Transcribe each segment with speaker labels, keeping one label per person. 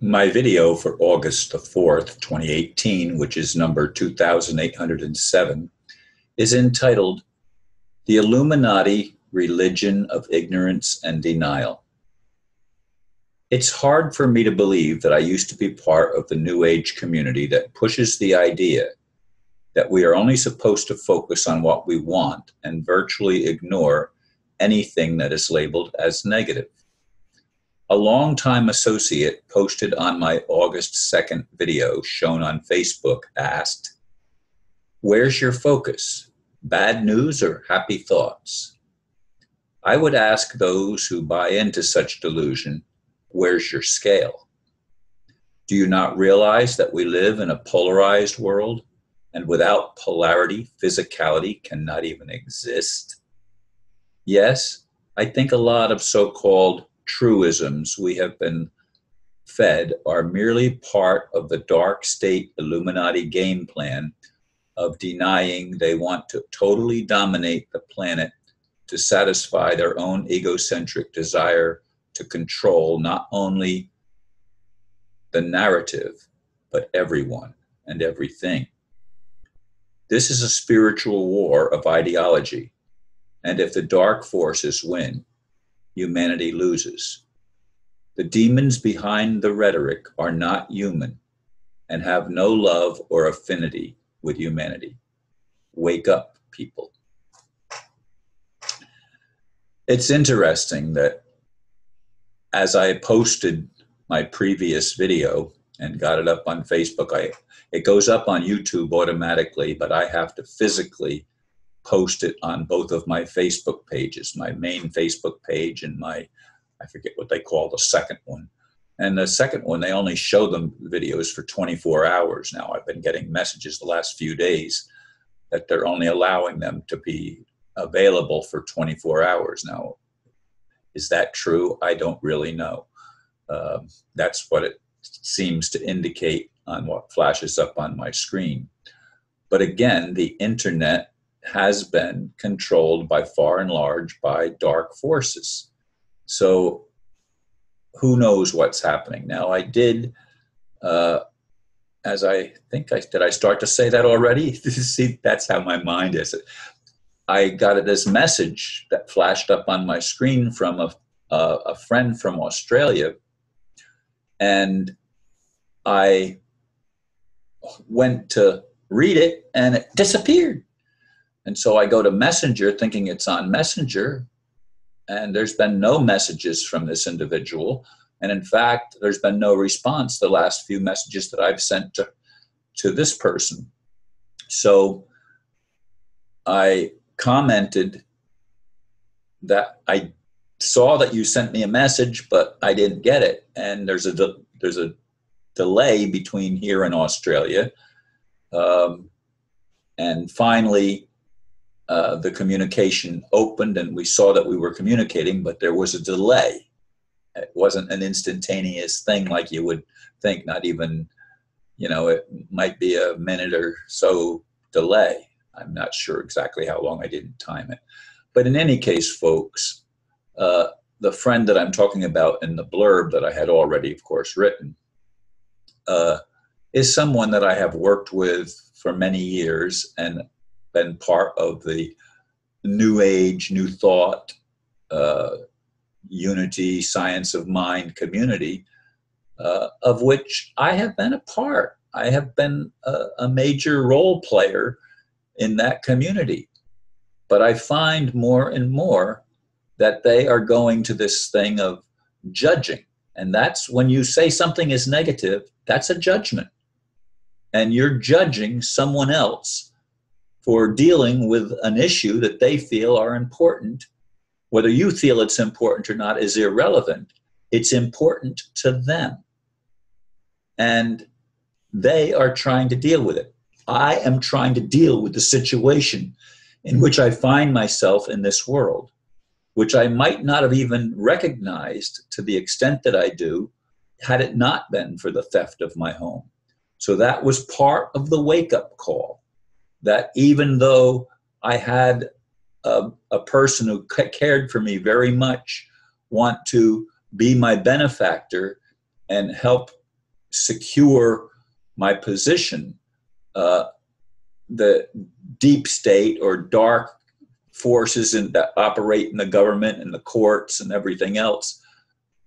Speaker 1: My video for August the 4th, 2018, which is number 2807, is entitled The Illuminati Religion of Ignorance and Denial. It's hard for me to believe that I used to be part of the New Age community that pushes the idea that we are only supposed to focus on what we want and virtually ignore anything that is labeled as negative. A longtime associate posted on my August 2nd video shown on Facebook asked, "Where's your focus? Bad news or happy thoughts?" I would ask those who buy into such delusion, where's your scale? Do you not realize that we live in a polarized world, and without polarity, physicality cannot even exist? Yes, I think a lot of so-called truisms we have been fed are merely part of the dark state Illuminati game plan of denying they want to totally dominate the planet to satisfy their own egocentric desire to control not only the narrative, but everyone and everything. This is a spiritual war of ideology, and if the dark forces win, humanity loses. The demons behind the rhetoric are not human and have no love or affinity with humanity. Wake up, people. It's interesting that as I posted my previous video and got it up on Facebook, it goes up on YouTube automatically, but I have to physically post it on both of my Facebook pages, my main Facebook page and I forget what they call the second one. And the second one, they only show them videos for 24 hours now. I've been getting messages the last few days that they're only allowing them to be available for 24 hours. Now, is that true? I don't really know. That's what it seems to indicate on what flashes up on my screen. But again, the internet has been controlled by far and large by dark forces. So who knows what's happening? Now I did, as I think did I start to say that already? See, that's how my mind is. I got this message that flashed up on my screen from a friend from Australia, and I went to read it and it disappeared. And so I go to Messenger thinking it's on Messenger, and there's been no messages from this individual. And in fact, there's been no response to the last few messages that I've sent to this person. So I commented that I saw that you sent me a message, but I didn't get it. And there's a delay between here and Australia. And finally, the communication opened and we saw that we were communicating, but there was a delay. It wasn't an instantaneous thing like you would think, not even, it might be a minute or so delay. I'm not sure exactly how long. I didn't time it. But in any case, folks, the friend that I'm talking about in the blurb that I had already, of course, written, is someone that I have worked with for many years and been part of the New Age, New Thought, Unity, Science of Mind community, of which I have been a part. I have been a major role player in that community. But I find more and more that they are going to this thing of judging. And that's when you say something is negative, that's a judgment. And you're judging someone else for dealing with an issue that they feel are important. Whether you feel it's important or not is irrelevant. It's important to them. And they are trying to deal with it. I am trying to deal with the situation in which I find myself in this world, which I might not have even recognized to the extent that I do had it not been for the theft of my home. So that was part of the wake-up call, that even though I had a person who cared for me very much want to be my benefactor and help secure my position, the deep state or dark forces that operate in the government and the courts and everything else,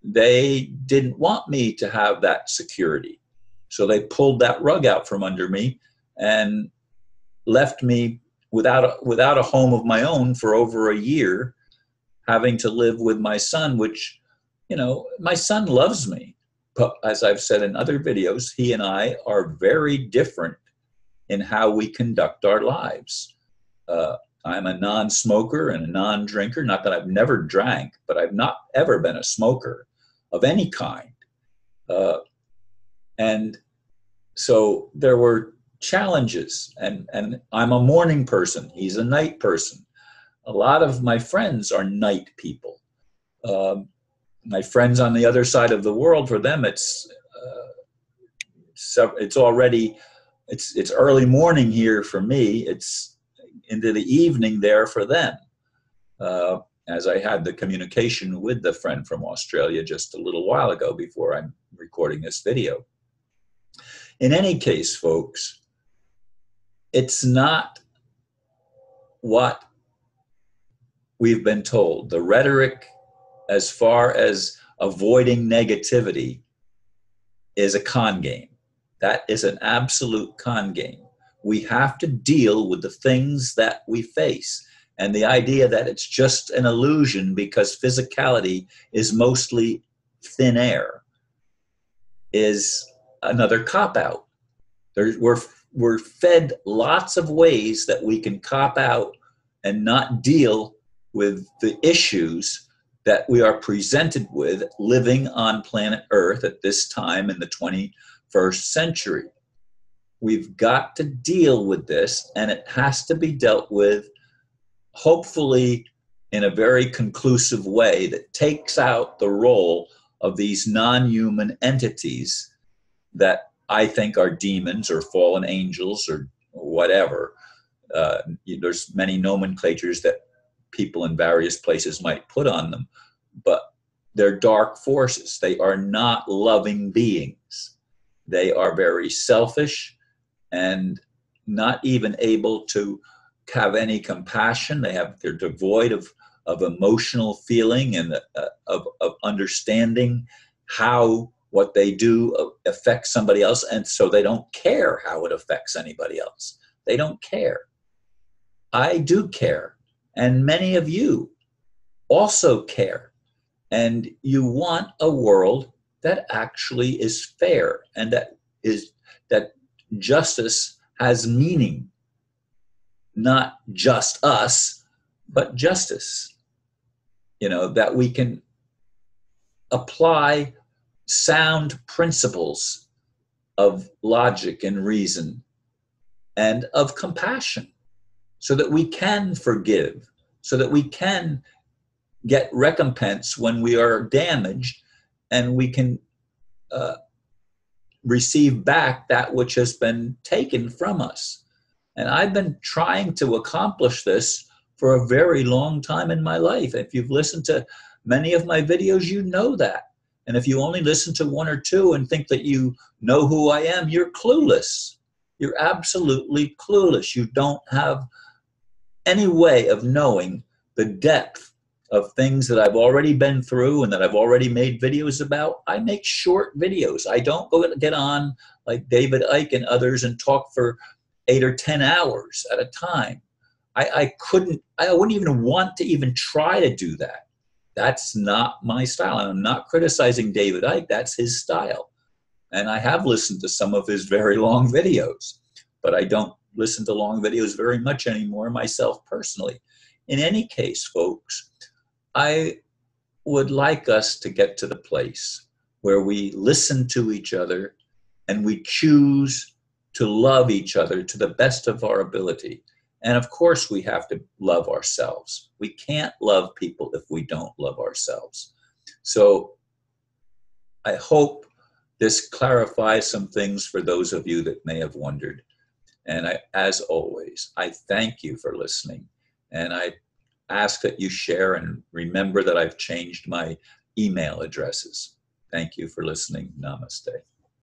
Speaker 1: they didn't want me to have that security. So they pulled that rug out from under me and left me without a home of my own for over a year, having to live with my son, which, my son loves me. But as I've said in other videos, he and I are very different in how we conduct our lives. I'm a non-smoker and a non-drinker. Not that I've never drank, but I've not ever been a smoker of any kind. And so there were challenges, and I'm a morning person. He's a night person. A lot of my friends are night people. My friends on the other side of the world, for them, it's already early morning here for me. It's into the evening there for them. As I had the communication with the friend from Australia just a little while ago before I'm recording this video. In any case, folks, it's not what we've been told. The rhetoric, as far as avoiding negativity, is a con game. That is an absolute con game. We have to deal with the things that we face. And the idea that it's just an illusion because physicality is mostly thin air is another cop-out. We're fed lots of ways that we can cop out and not deal with the issues that we are presented with living on planet Earth at this time in the 21st century. We've got to deal with this, and it has to be dealt with, hopefully, in a very conclusive way that takes out the role of these non-human entities that I think are demons or fallen angels or whatever. There's many nomenclatures that people in various places might put on them, but they're dark forces. They are not loving beings. They are very selfish and not even able to have any compassion. They're devoid of emotional feeling and of understanding how what they do affects somebody else, and so they don't care how it affects anybody else. They don't care. I do care, and many of you also care, and you want a world that actually is fair and that justice has meaning. Not just us, but justice. That we can apply sound principles of logic and reason and of compassion so that we can forgive, so that we can get recompense when we are damaged, and we can receive back that which has been taken from us. And I've been trying to accomplish this for a very long time in my life. If you've listened to many of my videos, you know that. And if you only listen to one or two and think that you know who I am, you're clueless. You're absolutely clueless. You don't have any way of knowing the depth of things that I've already been through and that I've already made videos about. I make short videos. I don't get on like David Icke and others and talk for 8 or 10 hours at a time. I wouldn't even want to even try to do that. That's not my style. And I'm not criticizing David Icke. That's his style. And I have listened to some of his very long videos, but I don't listen to long videos very much anymore myself personally. In any case, folks, I would like us to get to the place where we listen to each other and we choose to love each other to the best of our ability. And of course, we have to love ourselves. We can't love people if we don't love ourselves. So I hope this clarifies some things for those of you that may have wondered. And as always, I thank you for listening. And I ask that you share and remember that I've changed my email addresses. Thank you for listening. Namaste.